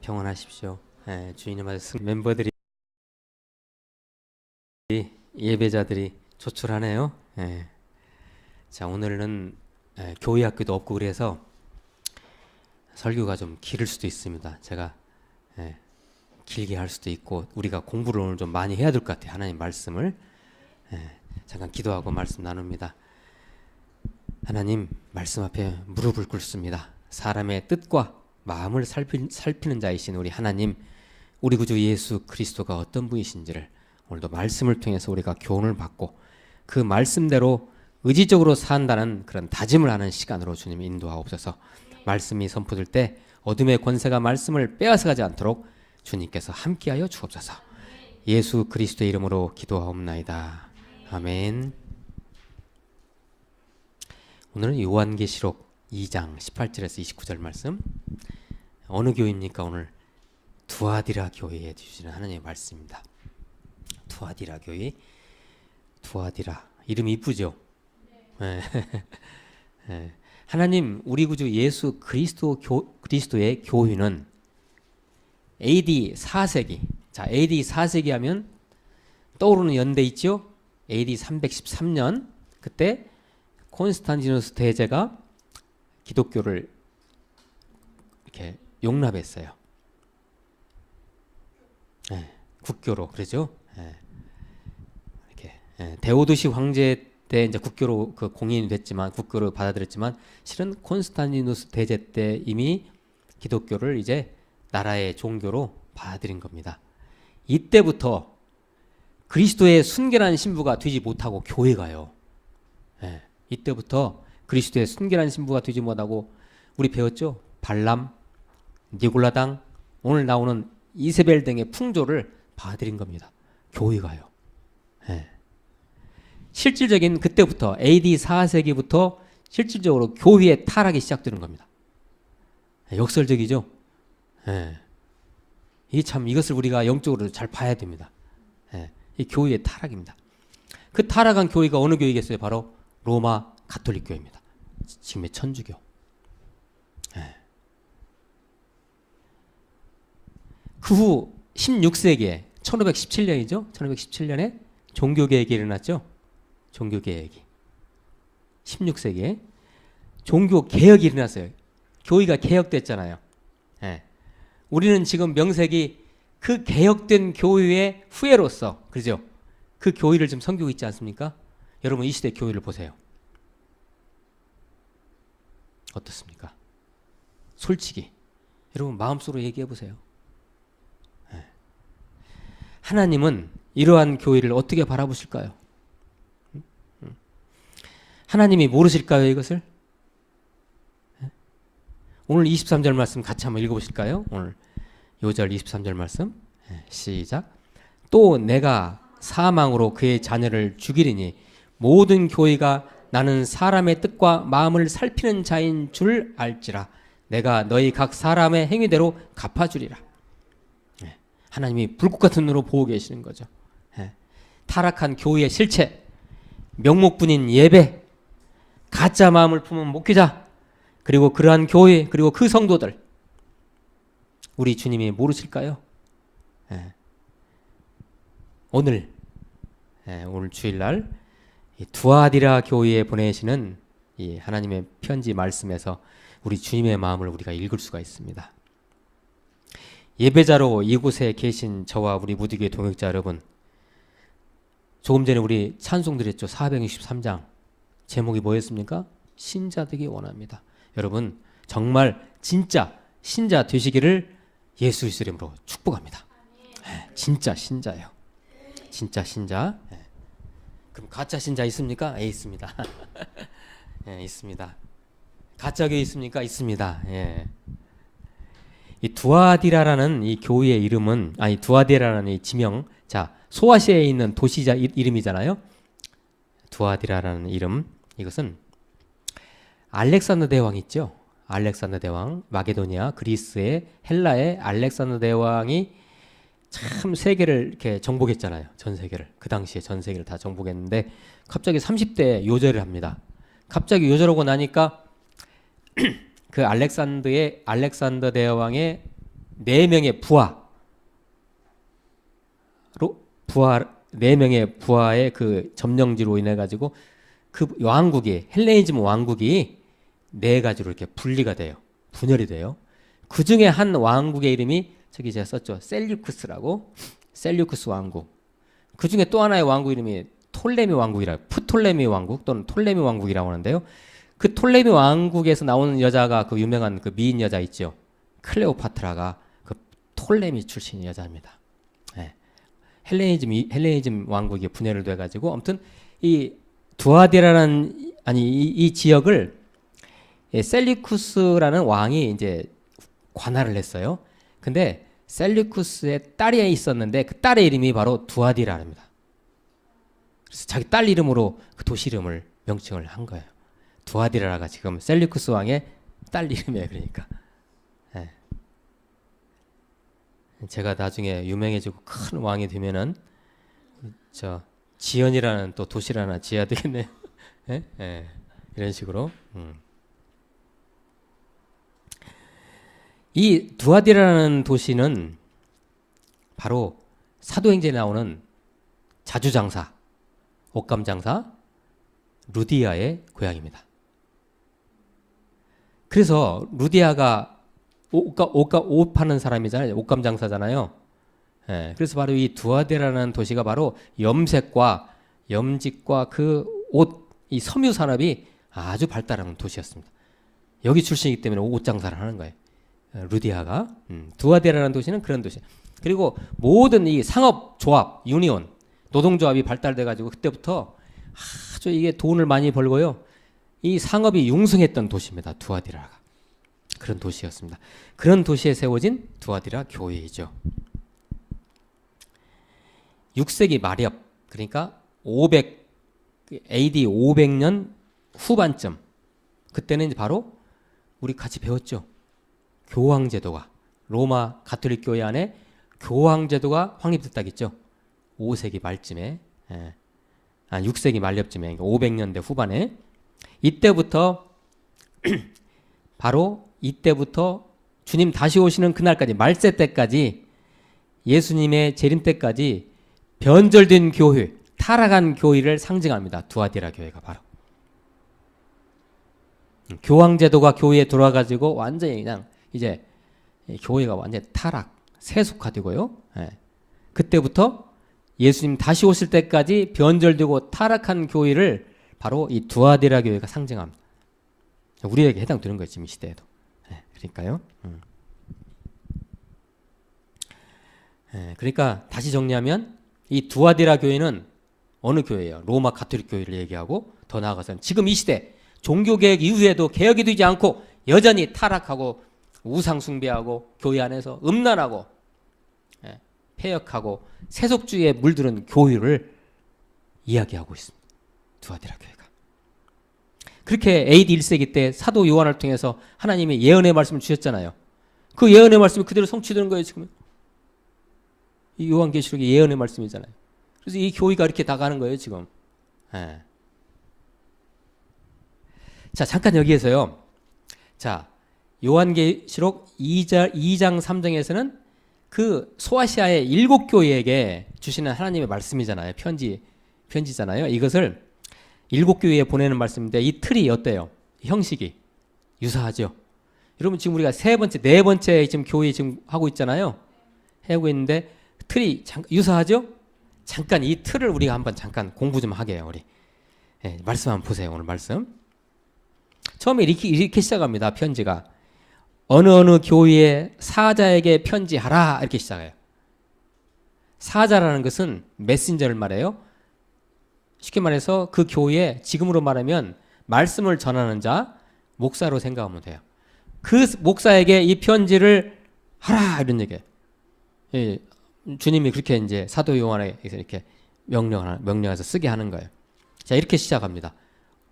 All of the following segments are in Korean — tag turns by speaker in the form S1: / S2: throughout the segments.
S1: 평안하십시오. 주인의 말씀 멤버들이 예배자들이 조촐하네요. 자, 오늘은 교회 학교도 없고 그래서 설교가 좀 길을 수도 있습니다. 제가 길게 할 수도 있고 우리가 공부를 오늘 좀 많이 해야 될 것 같아요. 하나님 말씀을 잠깐 기도하고 말씀 나눕니다. 하나님 말씀 앞에 무릎을 꿇습니다. 사람의 뜻과 마음을 살피는 자이신 우리 하나님, 우리 구주 예수 그리스도가 어떤 분이신지를 오늘도 말씀을 통해서 우리가 교훈을 받고 그 말씀대로 의지적으로 산다는 그런 다짐을 하는 시간으로 주님 인도하옵소서. 말씀이 선포될 때 어둠의 권세가 말씀을 빼앗아가지 않도록 주님께서 함께하여 주옵소서. 예수 그리스도의 이름으로 기도하옵나이다. 아멘. 오늘은 요한계시록 2장 18절에서 29절 말씀. 어느 교회입니까? 오늘 두아디라 교회에 주시는 하나님의 말씀입니다. 두아디라 교회. 두아디라 이름 이쁘죠? 네. 하나님 우리 구주 예수 그리스도의 교회는 AD 4세기. 자, AD 4세기 하면 떠오르는 연대 있죠? AD 313년 그때 콘스탄티누스 대제가 기독교를 이렇게 용납했어요. 국교로 그러죠. 이렇게 데오도시 황제 때 이제 국교로 그 공인이 됐지만 국교로 받아들였지만 실은 콘스탄티누스 대제 때 이미 기독교를 이제 나라의 종교로 받아들인 겁니다. 이때부터 그리스도의 순결한 신부가 되지 못하고 교회가요. 이때부터 그리스도의 순결한 신부가 되지 못하고 우리 배웠죠? 발람, 니골라당, 오늘 나오는 이세벨 등의 풍조를 받아들인 겁니다. 교회가요. 실질적인 그때부터 AD 4세기부터 실질적으로 교회의 타락이 시작되는 겁니다. 역설적이죠? 이것을 우리가 영적으로 잘 봐야 됩니다. 이 교회의 타락입니다. 그 타락한 교회가 어느 교회겠어요? 바로 로마 가톨릭 교회입니다. 지금의 천주교. 그 후 16세기에 1517년이죠. 1517년에 종교개혁이 일어났죠. 종교개혁이. 16세기에 종교개혁이 일어났어요. 교회가 개혁됐잖아요. 우리는 지금 명색이 그 개혁된 교회의 후예로서, 그죠? 그 교회를 지금 섬기고 있지 않습니까? 여러분 이 시대 교회를 보세요. 어떻습니까? 솔직히 여러분 마음속으로 얘기해 보세요. 하나님은 이러한 교회를 어떻게 바라보실까요? 하나님이 모르실까요, 이것을? 오늘 23절 말씀 같이 한번 읽어보실까요? 오늘 요절 23절 말씀 시작. 또 내가 사망으로 그의 자녀를 죽이리니 모든 교회가 나는 사람의 뜻과 마음을 살피는 자인 줄 알지라. 내가 너희 각 사람의 행위대로 갚아주리라. 하나님이 불꽃 같은 눈으로 보고 계시는 거죠. 타락한 교회의 실체, 명목뿐인 예배, 가짜 마음을 품은 목회자, 그리고 그러한 교회, 그리고 그 성도들, 우리 주님이 모르실까요? 오늘 주일날 이 두아디라 교회에 보내시는 이 하나님의 편지 말씀에서 우리 주님의 마음을 우리가 읽을 수가 있습니다. 예배자로 이곳에 계신 저와 우리 무디교회 동역자 여러분, 조금 전에 우리 찬송 드렸죠. 463장 제목이 뭐였습니까? 신자 되기 원합니다. 여러분 정말 진짜 신자 되시기를 예수 그리스도 이름으로 축복합니다. 진짜 신자예요. 진짜 신자. 그럼 가짜 신자 있습니까? 있습니다. 있습니다. 가짜 교회 있습니까? 있습니다. 이 두아디라라는 이 교회의 이름은, 아니 두아디라라는 이 지명, 자 소아시아에 있는 도시자 이름이잖아요. 두아디라라는 이름, 이것은 알렉산더 대왕 있죠. 알렉산더 대왕, 마게도니아, 그리스의 헬라의 알렉산더 대왕이 참 세계를 이렇게 정복했잖아요. 전 세계를. 그 당시에 전 세계를 다 정복했는데 갑자기 30대에 요절을 합니다. 갑자기 요절하고 나니까 그 알렉산더 대왕의 네 명의 네 명의 부하의 그 점령지로 인해 가지고 그 왕국이 헬레니즘 왕국이 네 가지로 이렇게 분리가 돼요. 분열이 돼요. 그 중에 한 왕국의 이름이 저기 제가 썼죠. 셀류쿠스라고. 셀류쿠스 왕국. 그 중에 또 하나의 왕국 이름이 톨레미 왕국이라 프톨레미 왕국 또는 톨레미 왕국이라고 하는데요. 그 톨레미 왕국에서 나오는 여자가 그 유명한 그 미인 여자 있죠. 클레오파트라가 그 톨레미 출신 여자입니다. 네. 헬레니즘 왕국이 분열을 돼가지고 아무튼 이 두아디라는 이 지역을 셀리쿠스라는 왕이 이제 관할을 했어요. 근데 셀리쿠스의 딸이 있었는데 그 딸의 이름이 바로 두아디라입니다. 그래서 자기 딸 이름으로 그 도시 이름을 명칭을 한 거예요. 두아디라가 지금 셀리쿠스 왕의 딸 이름이에요. 그러니까. 네. 제가 나중에 유명해지고 큰 왕이 되면은 저 지연이라는 또 도시를 하나 지어야 되겠네요. 네? 네. 이런 식으로. 이 두아디라는 도시는 바로 사도행전에 나오는 자주장사, 옷감장사 루디아의 고향입니다. 그래서 루디아가 옷 파는 사람이잖아요. 옷감장사잖아요. 예, 그래서 바로 이 두아디라는 도시가 바로 염색과 염직과 그 옷, 이 섬유 산업이 아주 발달한 도시였습니다. 여기 출신이기 때문에 옷 장사를 하는 거예요. 루디아가. 두아디라는 도시는 그런 도시. 그리고 모든 이 상업 조합, 유니온, 노동조합이 발달돼 가지고 그때부터 아주 이게 돈을 많이 벌고요. 이 상업이 융성했던 도시입니다. 두아디라가. 그런 도시였습니다. 그런 도시에 세워진 두아디라 교회이죠. 6세기 말엽, 그러니까 AD 500년 후반쯤, 그때는 이제 바로 우리 같이 배웠죠. 교황제도가, 로마 가톨릭 교회 안에 교황제도가 확립됐다겠죠. 5세기 말쯤에, 6세기 말엽쯤에, 500년대 후반에. 이때부터 바로 이때부터 주님 다시 오시는 그날까지, 말세 때까지, 예수님의 재림 때까지 변절된 교회, 타락한 교회를 상징합니다. 두아디라 교회가 바로. 교황제도가 교회에 들어와가지고 완전히 그냥 이제 교회가 완전히 타락, 세속화되고요. 그때부터 예수님 다시 오실 때까지 변절되고 타락한 교회를 바로 이 두아디라 교회가 상징합니다. 우리에게 해당되는 거예요. 지금 이 시대에도. 그러니까요. 그러니까 다시 정리하면 이 두아디라 교회는 어느 교회예요? 로마 가톨릭 교회를 얘기하고 더 나아가서는 지금 이 시대 종교개혁 이후에도 개혁이 되지 않고 여전히 타락하고 우상 숭배하고 교회 안에서 음란하고 폐역하고 세속주의에 물들은 교회를 이야기하고 있습니다. 두아디라 교회가. 그렇게 AD 1세기 때 사도 요한을 통해서 하나님이 예언의 말씀을 주셨잖아요. 그 예언의 말씀이 그대로 성취되는 거예요. 지금 이 요한계시록의 예언의 말씀이잖아요. 그래서 이 교회가 이렇게 나가는 거예요. 지금. 자, 잠깐 여기에서요. 자, 요한계시록 2장 3장에서는 그 소아시아의 7교회에게 주시는 하나님의 말씀이잖아요. 편지잖아요. 이것을 7교회에 보내는 말씀인데 이 틀이 어때요? 형식이 유사하죠. 여러분 지금 우리가 네 번째 지금 교회 지금 하고 있잖아요. 하고 있는데 틀이 유사하죠? 잠깐 이 틀을 우리가 한번 잠깐 공부 좀 하게 해요. 우리 말씀 한번 보세요. 오늘 말씀. 처음에 이렇게 시작합니다. 편지가. 어느 교회의 사자에게 편지하라 이렇게 시작해요. 사자라는 것은 메신저를 말해요. 쉽게 말해서 그 교회에 지금으로 말하면 말씀을 전하는 자, 목사로 생각하면 돼요. 그 목사에게 이 편지를 하라 이런 얘기예요. 주님이 그렇게 이제 사도 요한에게서 이렇게 명령해서 쓰게 하는 거예요. 자, 이렇게 시작합니다.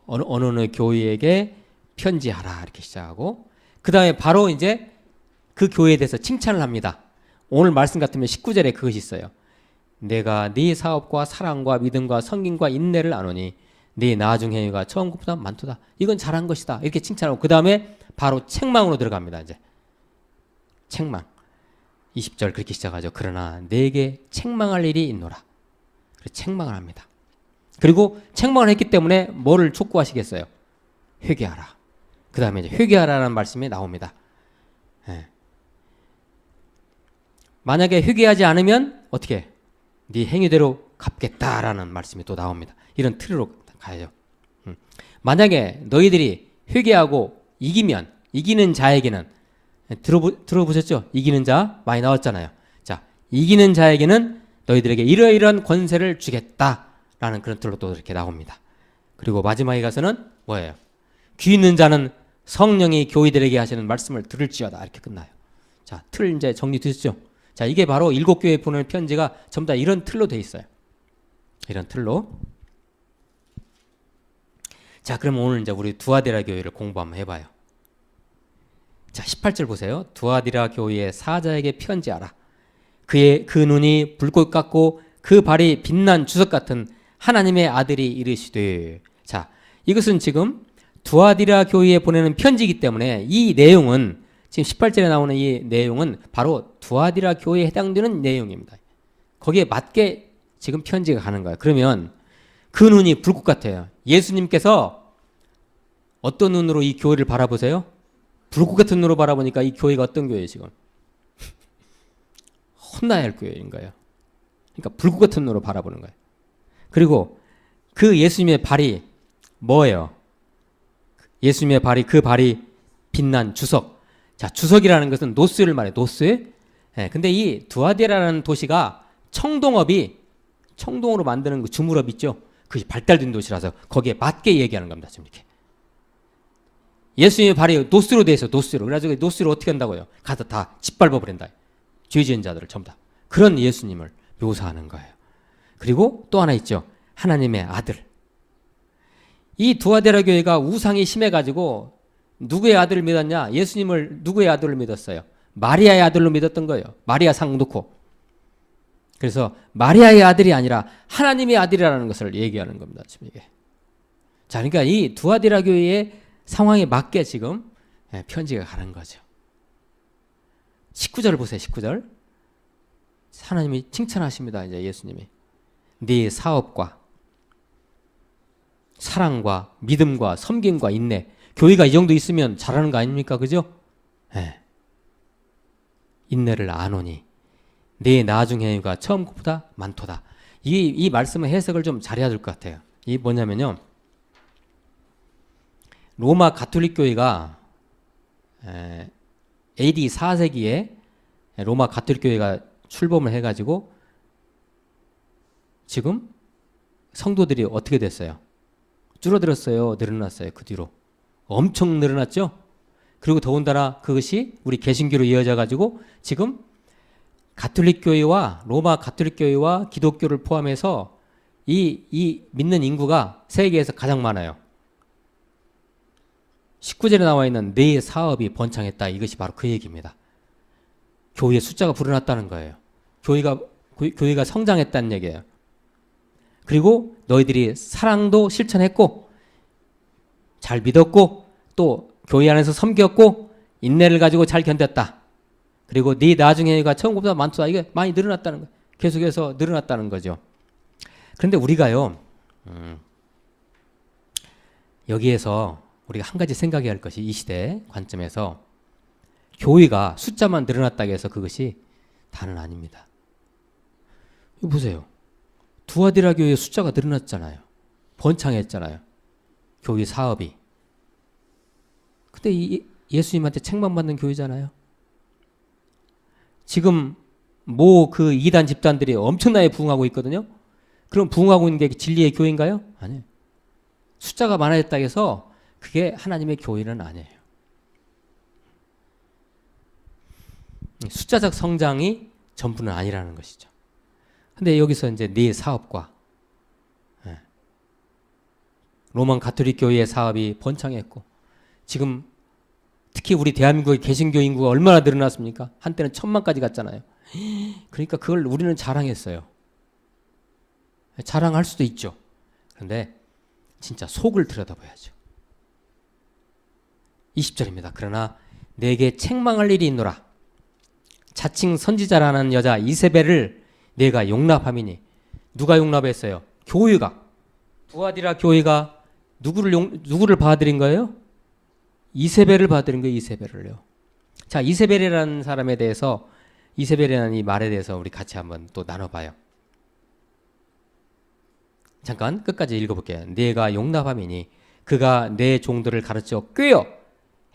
S1: 어느 교회에게 편지하라 이렇게 시작하고 그 다음에 바로 이제 그 교회에 대해서 칭찬을 합니다. 오늘 말씀 같으면 19절에 그것이 있어요. 내가 네 사업과 사랑과 믿음과 성김과 인내를 아노니 네 나중 행위가 처음보다 많도다. 이건 잘한 것이다. 이렇게 칭찬하고 그 다음에 바로 책망으로 들어갑니다. 이제 책망. 20절 그렇게 시작하죠. 그러나 내게 책망할 일이 있노라. 그래서 책망을 합니다. 그리고 책망을 했기 때문에 뭐를 촉구하시겠어요? 회개하라. 그 다음에 이제 회개하라는 말씀이 나옵니다. 예. 만약에 회개하지 않으면 어떻게? 네 행위대로 갚겠다라는 말씀이 또 나옵니다. 이런 틀으로 가야죠. 만약에 너희들이 회개하고 이기면 이기는 자에게는 들어보셨죠? 이기는 자 많이 나왔잖아요. 자, 이기는 자에게는 너희들에게 이러이러한 권세를 주겠다라는 그런 틀로 또 이렇게 나옵니다. 그리고 마지막에 가서는 뭐예요? 귀 있는 자는 성령이 교회들에게 하시는 말씀을 들을지어다 이렇게 끝나요. 자, 틀 이제 정리되셨죠? 자, 이게 바로 7교회에 보내는 편지가 전부 다 이런 틀로 돼 있어요. 이런 틀로. 자, 그럼 오늘 이제 우리 두아디라 교회를 공부 한번 해봐요. 자, 18절 보세요. 두아디라 교회의 사자에게 편지하라. 그 눈이 불꽃 같고 그 발이 빛난 주석 같은 하나님의 아들이 이르시되. 자, 이것은 지금 두아디라 교회에 보내는 편지이기 때문에 이 내용은 지금 18절에 나오는 이 내용은 바로 두아디라 교회에 해당되는 내용입니다. 거기에 맞게 지금 편지가 가는 거예요. 그러면 그 눈이 불꽃 같아요. 예수님께서 어떤 눈으로 이 교회를 바라보세요? 불꽃 같은 눈으로 바라보니까 이 교회가 어떤 교회예요 지금? 혼나야 할 교회인 거예요. 그러니까 불꽃 같은 눈으로 바라보는 거예요. 그리고 그 예수님의 발이 뭐예요? 예수님의 발이 그 발이 빛난 주석. 자, 주석이라는 것은 노스를 말해요. 노스. 네, 근데 이 두아디라라는 도시가 청동으로 만드는 그 주물업 있죠? 그것이 발달된 도시라서 거기에 맞게 얘기하는 겁니다. 지금 이렇게. 예수님의 발이 노스로 돼 있어요. 노스로. 그래가지고 노스로 어떻게 한다고요? 가서 다 짓밟아 버린다. 죄 지은 자들을 전부 다. 그런 예수님을 묘사하는 거예요. 그리고 또 하나 있죠. 하나님의 아들. 이 두아디라 교회가 우상이 심해가지고 누구의 아들을 믿었냐? 예수님을 누구의 아들로 믿었어요? 마리아의 아들로 믿었던 거예요. 마리아 상 놓고. 그래서 마리아의 아들이 아니라 하나님의 아들이라는 것을 얘기하는 겁니다. 지금 이게. 자, 그러니까 이 두아디라 교회의 상황에 맞게 지금 편지가 가는 거죠. 19절 보세요. 19절. 하나님이 칭찬하십니다. 이제 예수님이. 네 사업과 사랑과 믿음과 섬김과 인내. 교회가 이 정도 있으면 잘하는 거 아닙니까? 그죠? 네. 인내를 아노니 네 나중 행위가 처음 것보다 많도다. 이 말씀의 해석을 좀 잘해야 될 것 같아요. 이 뭐냐면요. 로마 가톨릭 교회가 AD 4세기에 로마 가톨릭 교회가 출범을 해가지고 지금 성도들이 어떻게 됐어요? 줄어들었어요? 늘어났어요? 그 뒤로 엄청 늘어났죠? 그리고 더군다나 그것이 우리 개신교로 이어져 가지고 지금 가톨릭 교회와 로마 가톨릭 교회와 기독교를 포함해서 이 믿는 인구가 세계에서 가장 많아요. 19절에 나와 있는 네 사업이 번창했다. 이것이 바로 그 얘기입니다. 교회의 숫자가 불어났다는 거예요. 교회가 성장했다는 얘기예요. 그리고 너희들이 사랑도 실천했고 잘 믿었고 또 교회 안에서 섬겼고 인내를 가지고 잘 견뎠다. 그리고 네 나중에가 처음보다 많다. 이게 많이 늘어났다는 거예요. 계속해서 늘어났다는 거죠. 그런데 우리가요. 여기에서 우리가 한 가지 생각해야 할 것이 이 시대 관점에서 교회가 숫자만 늘어났다고 해서 그것이 다는 아닙니다. 이거 보세요. 두아디라 교회의 숫자가 늘어났잖아요. 번창했잖아요. 교회 사업이. 근데 예수님한테 책망받는 교회잖아요. 지금 그 이단 집단들이 엄청나게 부흥하고 있거든요. 그럼 부흥하고 있는 게 진리의 교회인가요? 아니에요. 숫자가 많아졌다고 해서 그게 하나님의 교회는 아니에요. 숫자적 성장이 전부는 아니라는 것이죠. 근데 여기서 이제 네 사업과 로만 가톨릭 교회의 사업이 번창했고 지금 특히 우리 대한민국의 개신교 인구가 얼마나 늘어났습니까? 한때는 1000만까지 갔잖아요. 그러니까 그걸 우리는 자랑했어요. 자랑할 수도 있죠. 그런데 진짜 속을 들여다봐야죠. 20절입니다. 그러나 내게 책망할 일이 있노라. 자칭 선지자라는 여자 이세벨을 내가 용납함이니. 누가 용납했어요? 교회가. 두아디라 교회가 누구를 받아들인 거예요? 이세벨을 받아들인 거예요. 이세벨을요. 자, 이세벨이라는 사람에 대해서, 이세벨이라는 이 말에 대해서 우리 같이 한번 또 나눠봐요. 잠깐 끝까지 읽어볼게요. 내가 용납함이니 그가 내 종들을 가르쳐 꾀어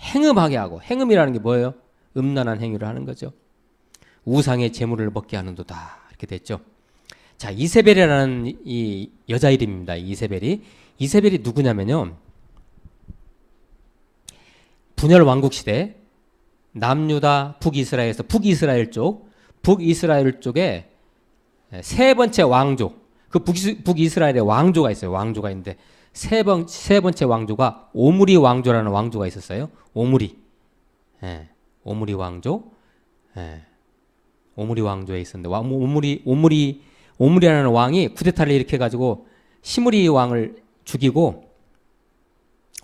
S1: 행음하게 하고. 행음이라는 게 뭐예요? 음란한 행위를 하는 거죠. 우상의 제물을 먹게 하는도다. 이렇게 됐죠. 자, 이세벨이라는 이 여자 이름입니다. 이세벨이 누구냐면요, 분열 왕국 시대 남유다 북이스라엘에서 북이스라엘 쪽에 세 번째 왕조, 그 북이스라엘에 왕조가 있어요. 왕조가 있는데 세 번째 왕조가 오므리 왕조라는 왕조가 있었어요. 오므리 왕조. 오므리 왕조에 있었는데 오므리라는 왕이 쿠데타를 일으켜 가지고 시므리 왕을 죽이고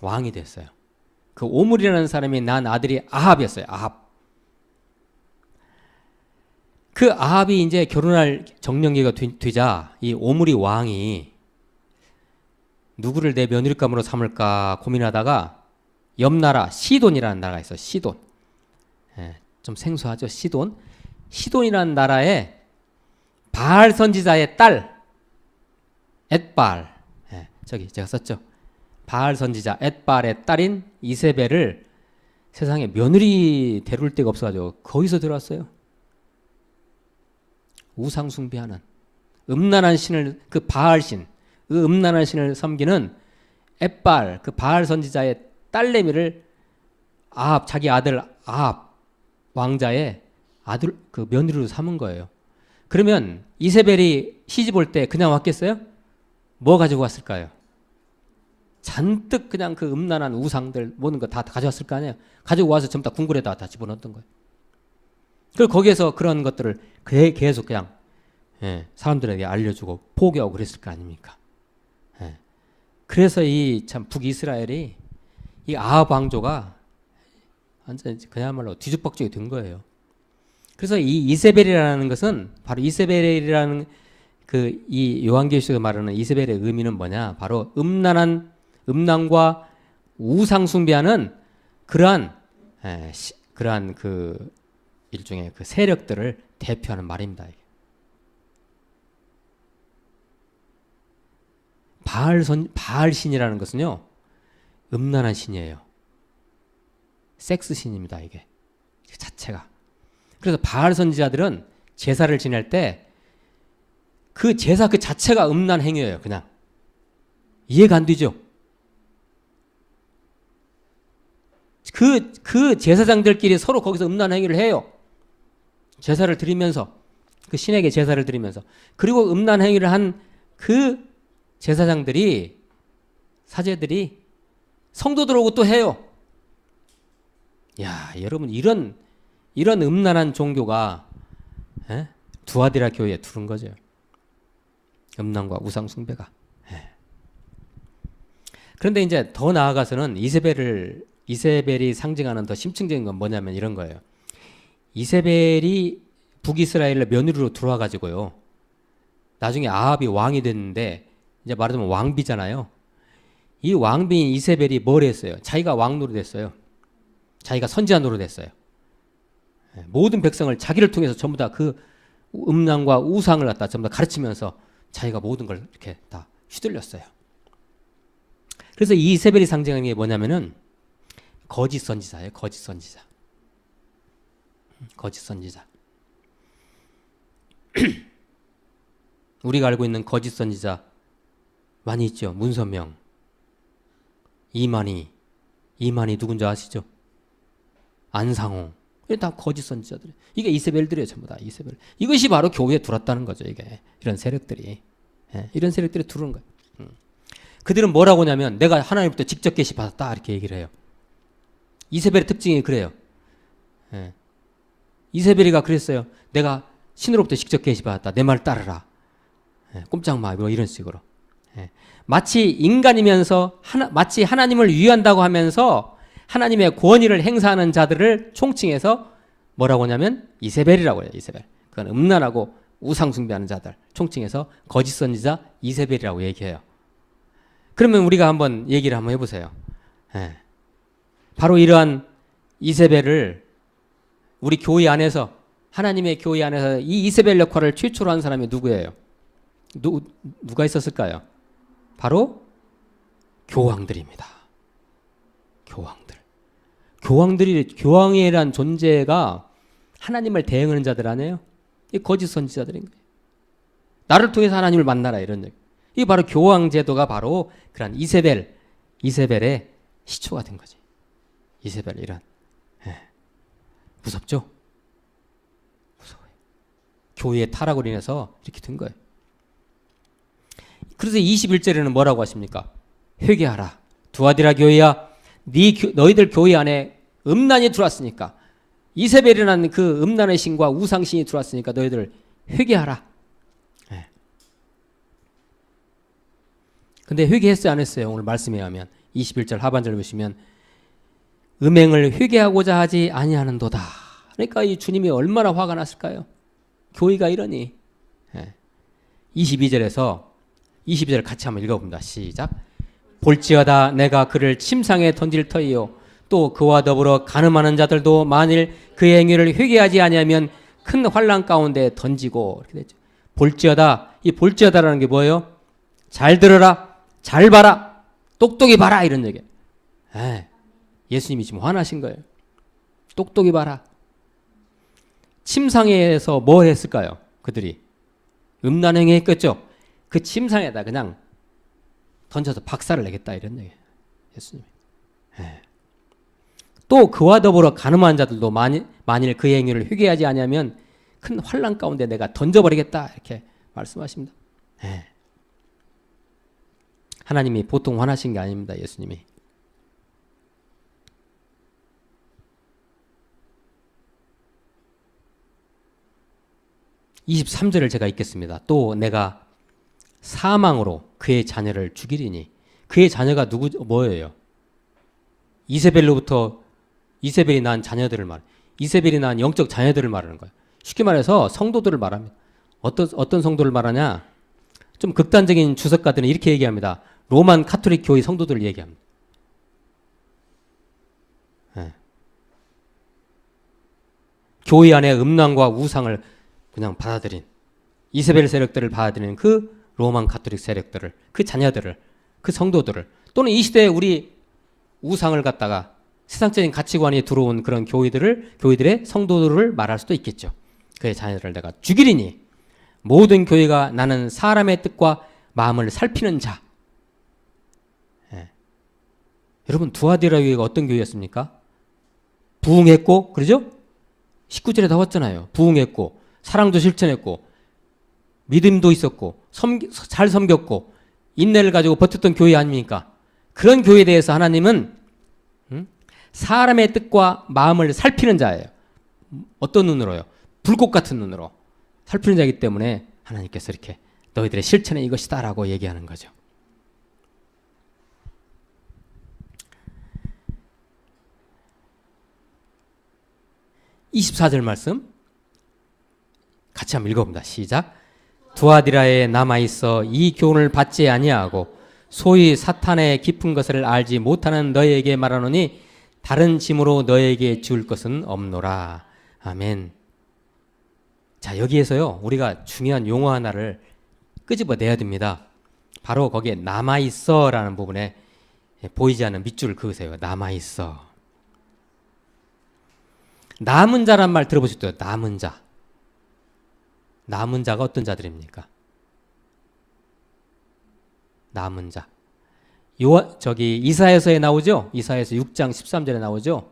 S1: 왕이 됐어요. 그 오므리라는 사람이 낳은 아들이 아합이었어요. 아합. 그 아합이 이제 결혼할 정년기가 되자 이 오므리 왕이 누구를 내 며느리감으로 삼을까 고민하다가 옆나라 시돈이라는 나라가 있어요. 시돈. 좀 생소하죠. 시돈이라는 나라에 바알 선지자의 딸 엣바알, 저기 제가 썼죠. 바알 선지자 엣바알의 딸인 이세벨을 세상에 며느리 데려올 데가 없어가지고 거기서 들어왔어요. 우상 숭배하는 음란한 신을, 그 바알 신, 그 음란한 신을 섬기는 엣바알, 그 바알 선지자의 딸내미를 자기 아들 아합 왕자의 아들, 그 며느리로 삼은 거예요. 그러면 이세벨이 시집 올 때 그냥 왔겠어요? 뭐 가지고 왔을까요? 잔뜩 그냥 그 음란한 우상들 모든 거 다 가져왔을 거 아니에요. 가지고 와서 전부 다 궁궐에다 다 집어넣었던 거예요. 그리고 거기에서 그런 것들을 계속 그냥 사람들에게 알려주고 포교하고 그랬을 거 아닙니까? 그래서 이 참 북이스라엘이 이 아합 왕조가 완전 그야말로 뒤죽박죽이 된 거예요. 그래서 이 이세벨이라는 것은 바로 이세벨이라는 그 이 요한계시록에 말하는 이세벨의 의미는 뭐냐? 바로 음란과 우상 숭배하는 그러한 그 일종의 그 세력들을 대표하는 말입니다. 바알 신이라는 것은요, 음란한 신이에요. 섹스 신입니다, 이게 자체가. 그래서 바알 선지자들은 제사를 지낼 때 그 제사 그 자체가 음란 행위예요. 그냥 이해가 안 되죠. 그 제사장들끼리 서로 거기서 음란 행위를 해요. 제사를 드리면서, 그 신에게 제사를 드리면서. 그리고 음란 행위를 한 그 제사장들이, 사제들이 성도들하고 또 해요. 야, 여러분, 이런 음란한 종교가 두아디라 교회에 들은 거죠. 음란과 우상 숭배가. 그런데 이제 더 나아가서는 이세벨이 상징하는 더 심층적인 건 뭐냐면 이런 거예요. 이세벨이 북이스라엘의 며느리로 들어와 가지고요, 나중에 아합이 왕이 됐는데, 이제 말하자면 왕비잖아요. 이 왕비인 이세벨이 뭘 했어요? 자기가 왕 노릇했어요. 자기가 선지자 노릇했어요. 모든 백성을 자기를 통해서 전부 다 그 음란과 우상을 갖다 전부 다 가르치면서 자기가 모든 걸 이렇게 다 휘둘렸어요. 그래서 이 이세벨이 상징하는 게 뭐냐면은 거짓 선지자예요. 거짓 선지자. 우리가 알고 있는 거짓 선지자 많이 있죠. 문선명, 이만희 누군지 아시죠? 안상홍. 이게 다 거짓 선지자들. 이게 이세벨들이에요. 전부 다 이세벨. 이것이 바로 교회에 들어왔다는 거죠. 이게 이런 세력들이. 이런 세력들이 들어온 거예요. 그들은 뭐라고 하냐면 내가 하나님부터 직접 계시 받았다 이렇게 얘기를 해요. 이세벨의 특징이 그래요. 이세벨이가 그랬어요. 내가 신으로부터 직접 계시 받았다. 내 말 따르라. 꼼짝 마. 이런 식으로. 마치 인간이면서 마치 하나님을 위한다고 하면서 하나님의 권위를 행사하는 자들을 총칭해서 뭐라고 하냐면 이세벨이라고 해요. 이세벨. 그건 음란하고 우상 숭배하는 자들 총칭해서 거짓 선지자 이세벨이라고 얘기해요. 그러면 우리가 한번 얘기를 한번 해보세요. 예. 바로 이러한 이세벨을 우리 교회 안에서 하나님의 교회 안에서 이 이세벨 역할을 최초로 한 사람이 누구예요? 누가 있었을까요? 바로 교황들입니다. 교황이란 존재가 하나님을 대행하는 자들 아니에요? 이 거짓 선지자들인 거예요. 나를 통해서 하나님을 만나라 이런 얘기. 이 바로 교황 제도가 바로 그런 이세벨의 시초가 된 거지. 이세벨 이런. 예. 무섭죠? 무서워요. 교회의 타락으로 인해서 이렇게 된 거예요. 그래서 21절에는 뭐라고 하십니까? 회개하라. 두아디라 교회야, 너희들 교회 안에 음란이 들어왔으니까, 이세벨이라는 그 음란의 신과 우상신이 들어왔으니까 너희들 회개하라. 네. 근데 회개했어요, 안 했어요? 오늘 말씀에 하면 21절 하반절 보시면 음행을 회개하고자 하지 아니하는도다. 그러니까 이 주님이 얼마나 화가 났을까요? 교회가 이러니. 네. 22절 같이 한번 읽어봅니다. 시작. 볼지어다 내가 그를 침상에 던질 터이요 또 그와 더불어 간음하는 자들도 만일 그의 행위를 회개하지 아니하면 큰 환난 가운데 던지고. 이렇게 됐죠. 볼지어다. 이 볼지어다라는 게 뭐예요? 잘 들어라, 잘 봐라, 똑똑히 봐라 이런 얘기예요. 예수님이 지금 화나신 거예요. 똑똑히 봐라. 침상에서 뭐 했을까요? 그들이 음란 행위 했겠죠. 그 침상에다 그냥 던져서 박살을 내겠다 이런 얘기예요. 예수님이. 또 그와 더불어 간음한 자들도 만일 그의 행위를 회개하지 아니하면 큰 환난 가운데 내가 던져버리겠다 이렇게 말씀하십니다. 하나님이 보통 화나신 게 아닙니다. 예수님이. (23절을) 제가 읽겠습니다. 또 내가 사망으로 그의 자녀를 죽이리니. 그의 자녀가 뭐예요? 이세벨이 낳은 자녀들을 이세벨이 낳은 영적 자녀들을 말하는 거예요. 쉽게 말해서 성도들을 말합니다. 어떤 성도를 말하냐? 좀 극단적인 주석가들은 이렇게 얘기합니다. 로만 카톨릭 교회 성도들을 얘기합니다. 교회 안에 음란과 우상을 그냥 받아들인 이세벨 세력들을 받아들이는 그 로만 가톨릭 세력들을, 그 자녀들을, 그 성도들을, 또는 이 시대에 우리 우상을 갖다가 세상적인 가치관이 들어온 그런 교회들의 성도들을 말할 수도 있겠죠. 그의 자녀들을 내가 죽이리니 모든 교회가 나는 사람의 뜻과 마음을 살피는 자. 여러분 두아디라 교회가 어떤 교회였습니까? 부흥했고, 그러죠? 19절에 나왔잖아요. 부흥했고, 사랑도 실천했고, 믿음도 있었고, 잘 섬겼고, 인내를 가지고 버텼던 교회 아닙니까? 그런 교회에 대해서 하나님은 사람의 뜻과 마음을 살피는 자예요. 어떤 눈으로요? 불꽃 같은 눈으로 살피는 자이기 때문에 하나님께서 이렇게 너희들의 실천은 이것이다 라고 얘기하는 거죠. (24절) 말씀 같이 한번 읽어봅니다. 시작. 두아디라에 남아있어 이 교훈을 받지 아니하고 소위 사탄의 깊은 것을 알지 못하는 너희에게 말하노니 다른 짐으로 너희에게 지울 것은 없노라. 아멘. 자, 여기에서요 우리가 중요한 용어 하나를 끄집어내야 됩니다. 바로 거기에 남아있어 라는 부분에 보이지 않는 밑줄을 그으세요. 남아있어. 남은 자란 말 들어보셨죠? 남은 자. 남은 자가 어떤 자들입니까? 남은 자. 이사야서에 나오죠? 이사야서 6장 13절에 나오죠?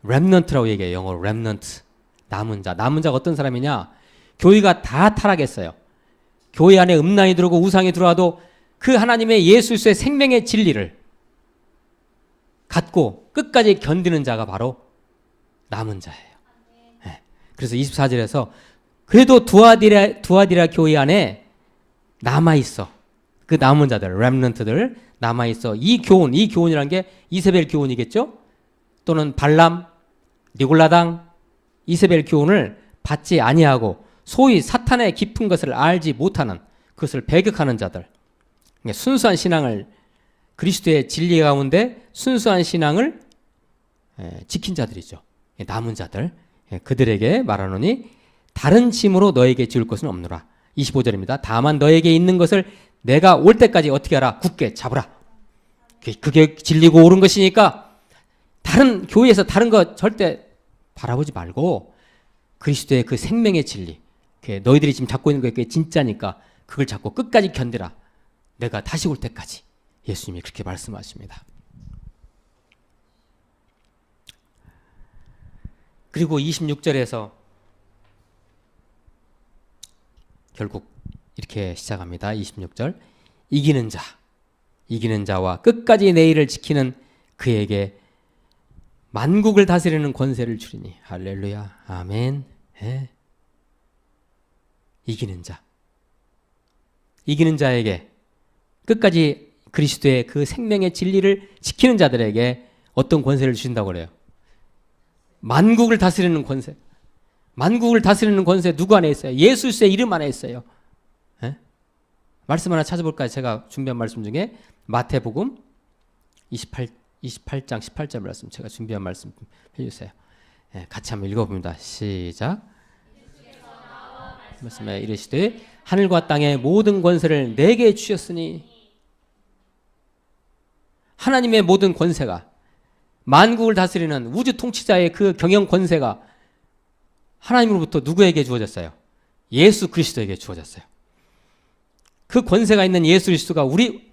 S1: 렘넌트라고 얘기해요. 영어로 렘넌트. 남은 자. 남은 자가 어떤 사람이냐? 교회가 다 타락했어요. 교회 안에 음란이 들어오고 우상이 들어와도 그 하나님의 예수의 생명의 진리를 갖고 끝까지 견디는 자가 바로 남은 자예요. 그래서 24절에서 그래도 두아디라 교회 안에 남아있어. 그 남은 자들, 렘넌트들 남아있어. 이 교훈이란 게 이세벨 교훈이겠죠? 또는 발람, 니골라당 이세벨 교훈을 받지 아니하고 소위 사탄의 깊은 것을 알지 못하는, 그것을 배격하는 자들, 순수한 신앙을, 그리스도의 진리 가운데 순수한 신앙을 지킨 자들이죠. 남은 자들, 그들에게 말하노니 다른 짐으로 너에게 지울 것은 없노라. 25절입니다. 다만 너에게 있는 것을 내가 올 때까지 어떻게 하라? 굳게 잡으라. 그게 진리고 옳은 것이니까 다른 교회에서 다른 거 절대 바라보지 말고 그리스도의 그 생명의 진리, 너희들이 지금 잡고 있는 게 그게 진짜니까 그걸 잡고 끝까지 견디라. 내가 다시 올 때까지. 예수님이 그렇게 말씀하십니다. 그리고 26절에서 결국 이렇게 시작합니다. 26절. 이기는 자와 끝까지 내 일을 지키는 그에게 만국을 다스리는 권세를 주리니. 할렐루야. 아멘. 네. 이기는 자에게, 끝까지 그리스도의 그 생명의 진리를 지키는 자들에게 어떤 권세를 주신다고 그래요? 만국을 다스리는 권세. 만국을 다스리는 권세 누구 안에 있어요? 예수의 이름 안에 있어요. 네? 말씀 하나 찾아볼까요? 제가 준비한 말씀 중에 마태복음 28장 18절 말씀, 제가 준비한 말씀 해주세요. 네, 같이 한번 읽어봅니다. 시작. 말씀에 이르시되 하늘과 땅의 모든 권세를 내게 주셨으니. 하나님의 모든 권세가, 만국을 다스리는 우주 통치자의 그 경영 권세가 하나님으로부터 누구에게 주어졌어요? 예수 그리스도에게 주어졌어요. 그 권세가 있는 예수 그리스도가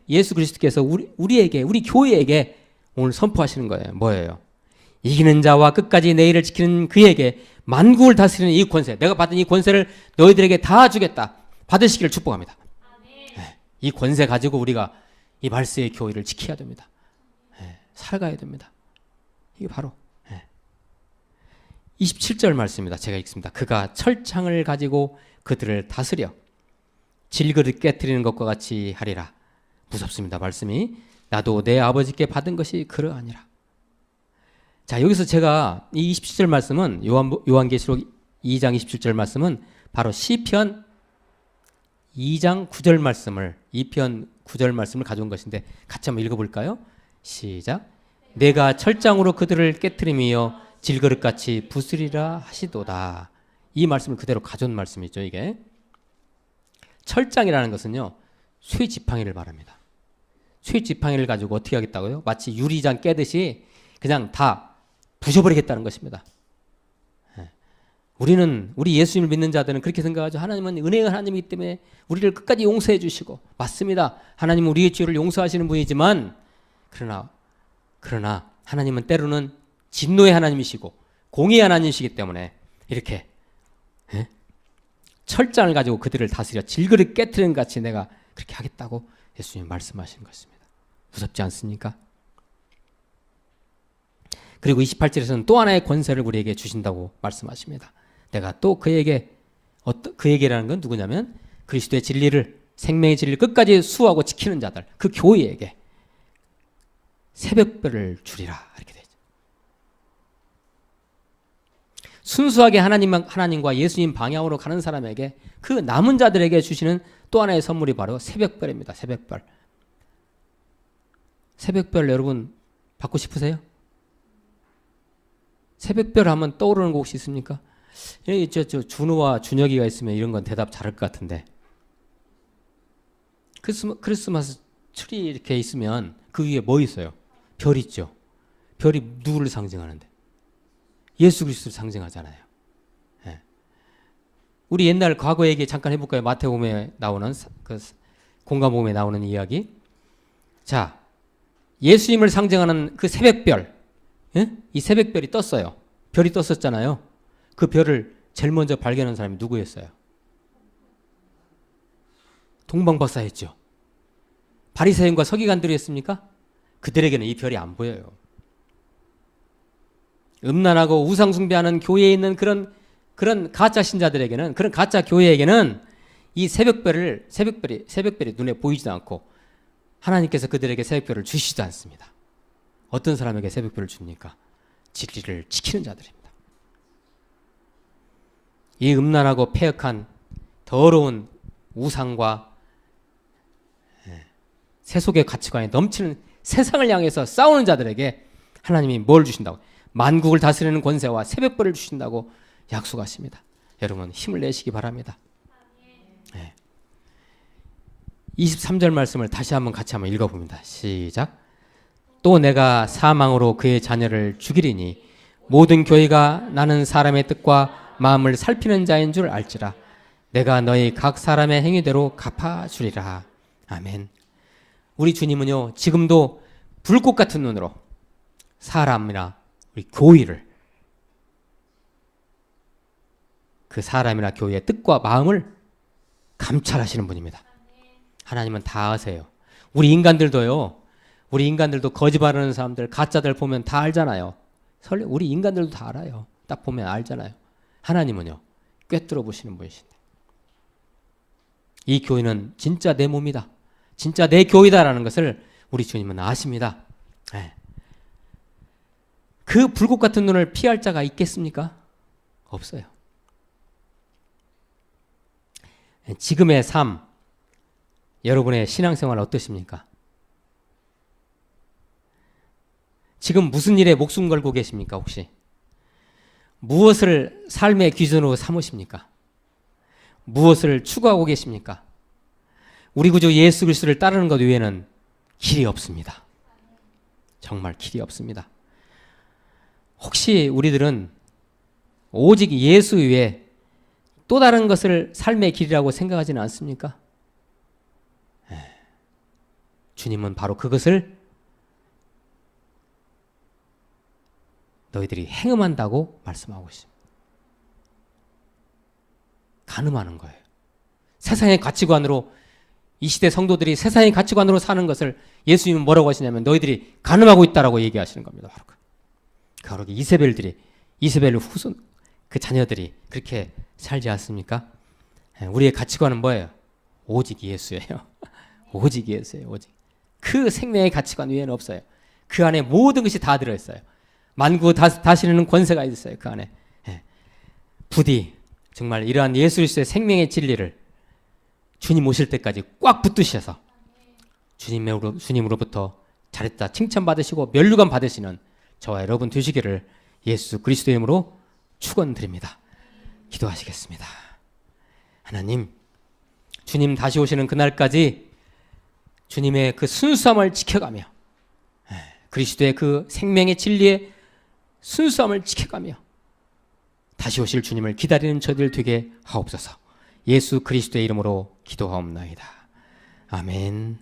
S1: 예수 그리스도께서 우리에게, 우리 교회에게 오늘 선포하시는 거예요. 뭐예요? 이기는 자와 끝까지 내 일을 지키는 그에게 만국을 다스리는 이 권세, 내가 받은 이 권세를 너희들에게 다 주겠다. 받으시기를 축복합니다. 네, 이 권세 가지고 우리가 이 말씀의 교회를 지켜야 됩니다. 네, 살아가야 됩니다. 이게 바로 27절 말씀입니다. 제가 읽습니다. 그가 철창을 가지고 그들을 다스려 질그릇 깨트리는 것과 같이 하리라. 무섭습니다. 말씀이. 나도 내 아버지께 받은 것이 그러하니라. 자, 여기서 제가 이 27절 말씀은 요한계시록 2장 27절 말씀은 바로 시편 2장 9절 말씀을, 2편 9절 말씀을 가져온 것인데 같이 한번 읽어볼까요? 시작. 내가 철장으로 그들을 깨트리며 질그릇같이 부수리라 하시도다. 이 말씀을 그대로 가져온 말씀이죠. 이게 철장이라는 것은요, 쇠지팡이를 말합니다. 쇠지팡이를 가지고 어떻게 하겠다고요? 마치 유리잔 깨듯이 그냥 다 부셔버리겠다는 것입니다. 우리 예수님을 믿는 자들은 그렇게 생각하죠. 하나님은 은혜의 하나님이기 때문에 우리를 끝까지 용서해 주시고, 맞습니다. 하나님은 우리의 죄를 용서하시는 분이지만 그러나 하나님은 때로는 진노의 하나님이시고 공의의 하나님이시기 때문에 이렇게 철장을 가지고 그들을 다스려 질그릇 깨트리는 같이 내가 그렇게 하겠다고 예수님이 말씀하시는 것입니다. 무섭지 않습니까? 그리고 28절에서는 또 하나의 권세를 우리에게 주신다고 말씀하십니다. 내가 또 그에게라는 건 누구냐면 그리스도의 진리를, 생명의 진리를 끝까지 수호하고 지키는 자들, 그 교회에게 새벽별을 주리라. 이렇게 되죠. 순수하게 하나님과 예수님 방향으로 가는 사람에게, 그 남은 자들에게 주시는 또 하나의 선물이 바로 새벽별입니다. 새벽별. 새벽별 여러분 받고 싶으세요? 새벽별 하면 떠오르는 거 혹시 있습니까? 저 준호와 준혁이가 있으면 이런 건 대답 잘할 것 같은데, 크리스마스 트리 이렇게 있으면 그 위에 뭐 있어요? 별 있죠. 별이 누구를 상징하는데? 예수 그리스도를 상징하잖아요. 네. 우리 옛날 과거 얘기 잠깐 해볼까요? 마태복음에 나오는 그 공감복음에 나오는 이야기. 자, 예수님을 상징하는 그 새벽별, 이 새벽별이 떴어요. 별이 떴었잖아요. 그 별을 제일 먼저 발견한 사람이 누구였어요? 동방박사였죠. 바리새인과 서기관들이었습니까? 그들에게는 이 별이 안 보여요. 음란하고 우상 숭배하는 교회에 있는 그런 가짜 신자들에게는, 그런 가짜 교회에게는 이 새벽별이 눈에 보이지도 않고 하나님께서 그들에게 새벽별을 주시지도 않습니다. 어떤 사람에게 새벽별을 줍니까? 진리를 지키는 자들입니다. 이 음란하고 패역한 더러운 우상과 세속의 가치관에 넘치는 세상을 향해서 싸우는 자들에게 하나님이 뭘 주신다고? 만국을 다스리는 권세와 새벽벌을 주신다고 약속하십니다. 여러분 힘을 내시기 바랍니다. 23절 말씀을 다시 한번 같이 한번 읽어봅니다. 시작. 또 내가 사망으로 그의 자녀를 죽이리니 모든 교회가 나는 사람의 뜻과 마음을 살피는 자인 줄 알지라. 내가 너희 각 사람의 행위대로 갚아주리라. 아멘. 우리 주님은요 지금도 불꽃 같은 눈으로 사람이나 우리 교회를, 그 사람이나 교회의 뜻과 마음을 감찰하시는 분입니다. 하나님은 다 아세요. 우리 인간들도 거짓말하는 사람들, 가짜들 보면 다 알잖아요. 우리 인간들도 다 알아요. 딱 보면 알잖아요. 하나님은요 꿰뚫어 보시는 분이신데, 이 교회는 진짜 내 몸이다, 진짜 내 교회다라는 것을 우리 주님은 아십니다. 그 불꽃 같은 눈을 피할 자가 있겠습니까? 없어요. 지금의 삶, 여러분의 신앙생활 어떠십니까? 지금 무슨 일에 목숨 걸고 계십니까? 혹시 무엇을 삶의 기준으로 삼으십니까? 무엇을 추구하고 계십니까? 우리 구주 예수 그리스도를 따르는 것 외에는 길이 없습니다. 정말 길이 없습니다. 혹시 우리들은 오직 예수 외에 또 다른 것을 삶의 길이라고 생각하지는 않습니까? 주님은 바로 그것을 너희들이 행음한다고 말씀하고 있습니다. 간음하는 거예요. 세상의 가치관으로, 이 시대 성도들이 세상의 가치관으로 사는 것을 예수님은 뭐라고 하시냐면 너희들이 간음하고 있다라고 얘기하시는 겁니다. 바로 이세벨 후손, 그 자녀들이 그렇게 살지 않습니까? 우리의 가치관은 뭐예요? 오직 예수예요. 오직 예수예요. 오직. 그 생명의 가치관 외에는 없어요. 그 안에 모든 것이 다 들어있어요. 만국 다스리는 권세가 있어요. 그 안에. 부디 정말 이러한 예수 그리스도의 생명의 진리를 주님 오실 때까지 꽉 붙드셔서 주님으로부터 잘했다 칭찬받으시고 면류관 받으시는 저와 여러분 되시기를 예수 그리스도의 이름으로 축원드립니다. 기도하시겠습니다. 하나님, 주님 다시 오시는 그날까지 주님의 그 순수함을 지켜가며 그리스도의 그 생명의 진리의 순수함을 지켜가며 다시 오실 주님을 기다리는 저들 되게 하옵소서. 예수 그리스도의 이름으로 기도하옵나이다. 아멘.